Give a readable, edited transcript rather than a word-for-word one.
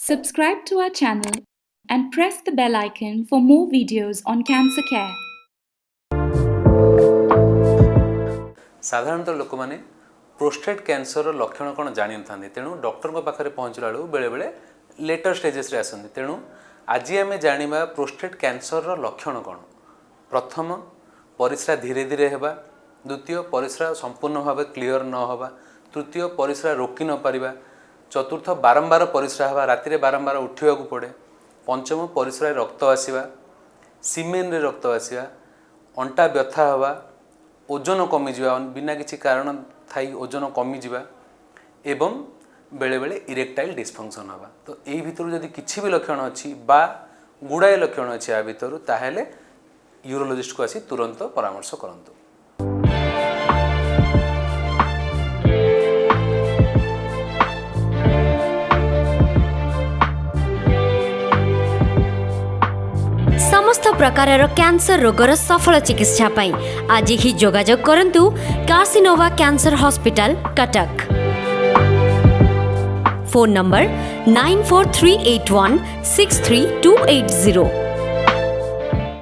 Subscribe to our channel and press the bell icon for more videos on cancer care. साधारणतः लोक मैंने prostate cancer लक्षण कौन जानी था तेणु डॉक्टर पाखे पहुँचला बेलू बेले बेले लेटर स्टेजेस रे आसती तेणु आज आम जाना प्रोस्टेट कैंसर लक्षण कौन। प्रथम परिस्रा धीरे धीरे होगा, द्वितीय परिस्रा संपूर्ण भाव क्लीयर न होगा, तृतीय परिस्रा रोकी न पारिबा, चतुर्थ बारंबार परिस्रा हवा, राति बारंबार उठा पड़े, पंचम परिस्रा रक्त आसवा, सीमेन रे रक्त आसवा, अंटा व्यथा हवा, ओजन कमिजा बिना किसी कारण थाई ओजन कमिजा एवं बेले बेले इरेक्टाइल डिस्फंक्शन हवा। तो यही भितर जदि किसी भी लक्षण अच्छी बा गुड़ाए लक्षण अच्छी या भितर ताहेले यूरोलोजिस्ट को आसी तुरंत परामर्श करंतु। समस्त प्रकारर कैंसर रोगर सफल चिकित्सा पाई आज ही जोगाजोग करंतु Carcinova cancer hospital Cuttack. Phone number 9438163280।